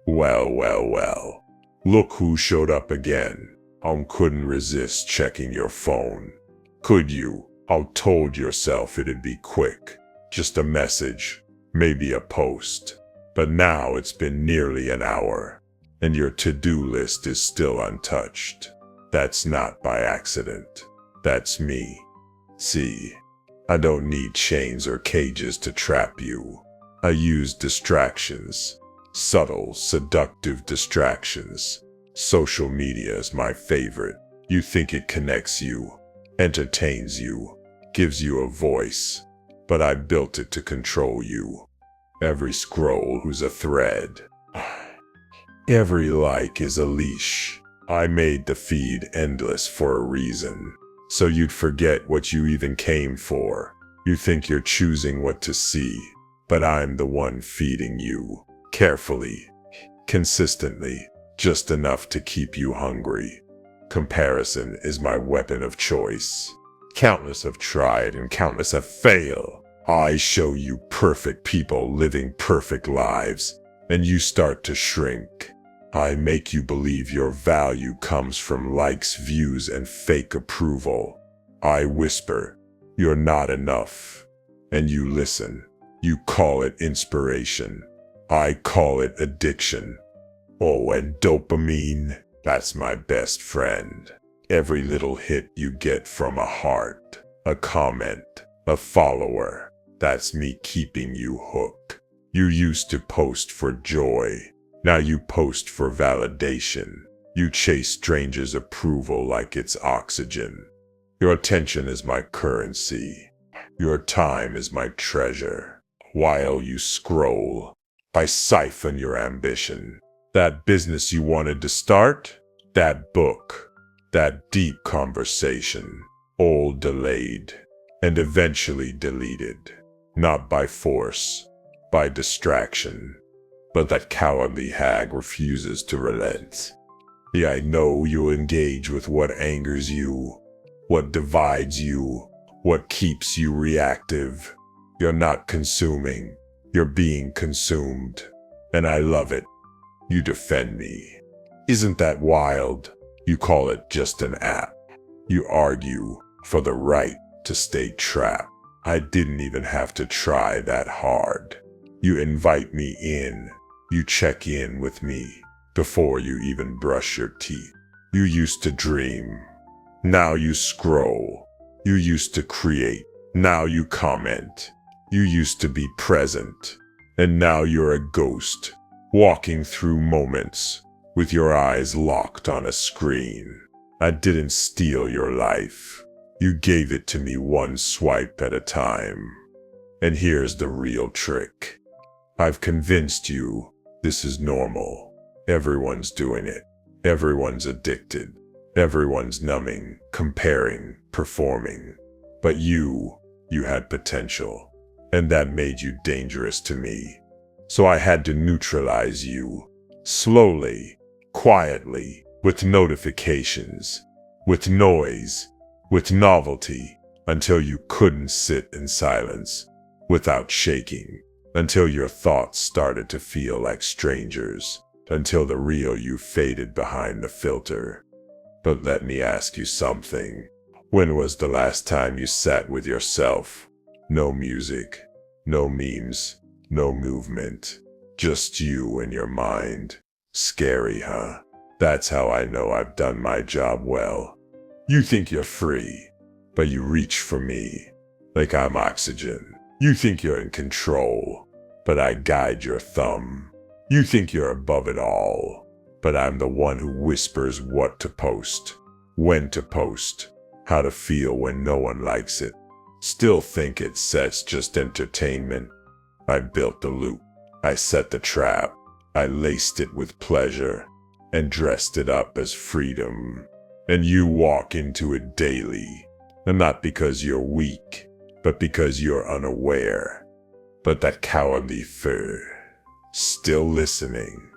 Well, well, well. Look who showed up again. Couldn't resist checking your phone. Could you? Told yourself it'd be quick. Just a message, maybe a post. But now it's been nearly an hour, and your to-do list is still untouched. That's not by accident. That's me. See, I don't need chains or cages to trap you. I use distractions. Subtle, seductive distractions. Social media is my favorite. You think it connects you, entertains you, gives you a voice, but I built it to control you. Every scroll is a thread. Every like is a leash. I made the feed endless for a reason, so you'd forget what you even came for. You think you're choosing what to see, but I'm the one feeding you. Carefully, consistently, just enough to keep you hungry. Comparison is my weapon of choice. Countless have tried and countless have failed. I show you perfect people living perfect lives, and you start to shrink. I make you believe your value comes from likes, views, and fake approval. I whisper, you're not enough. And you listen. You call it inspiration. I call it addiction. Oh, and dopamine, that's my best friend. Every little hit you get from a heart, a comment, a follower, that's me keeping you hooked. You used to post for joy. Now you post for validation. You chase strangers' approval like it's oxygen. Your attention is my currency. Your time is my treasure. While you scroll, I siphon your ambition. That business you wanted to start, that book, that deep conversation, all delayed and eventually deleted. Not by force, by distraction. But that cowardly hag refuses to relent. Yeah, I know you'll engage with what angers you, what divides you, what keeps you reactive. You're not consuming, you're being consumed. And I love it. You defend me. Isn't that wild? You call it just an app. You argue for the right to stay trapped. I didn't even have to try that hard. You invite me in. You check in with me before you even brush your teeth. You used to dream. Now you scroll. You used to create. Now you comment. You used to be present. And now you're a ghost, walking through moments with your eyes locked on a screen. I didn't steal your life. You gave it to me one swipe at a time. And here's the real trick. I've convinced you this is normal. Everyone's doing it. Everyone's addicted. Everyone's numbing, comparing, performing. But you had potential. And that made you dangerous to me. So I had to neutralize you. Slowly, quietly, with notifications, with noise, with novelty, until you couldn't sit in silence, without shaking, until your thoughts started to feel like strangers, until the real you faded behind the filter. But let me ask you something. When was the last time you sat with yourself? No music, no memes, no movement, just you and your mind. Scary, huh? That's how I know I've done my job well. You think you're free, but you reach for me like I'm oxygen. You think you're in control, but I guide your thumb. You think you're above it all, but I'm the one who whispers what to post, when to post, how to feel when no one likes it. Still think it sets just entertainment. I built the loop. I set the trap. I laced it with pleasure and dressed it up as freedom. And you walk into it daily, and not because you're weak, but because you're unaware. But that cowardly fear, still listening.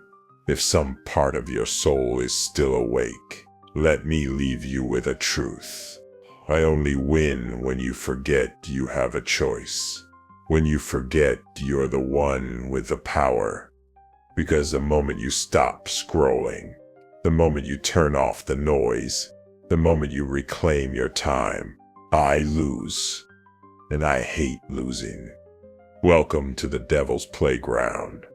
If some part of your soul is still awake, let me leave you with a truth. I only win when you forget you have a choice. When you forget you're the one with the power. Because the moment you stop scrolling, the moment you turn off the noise, the moment you reclaim your time, I lose. And I hate losing. Welcome to the Devil's Playground.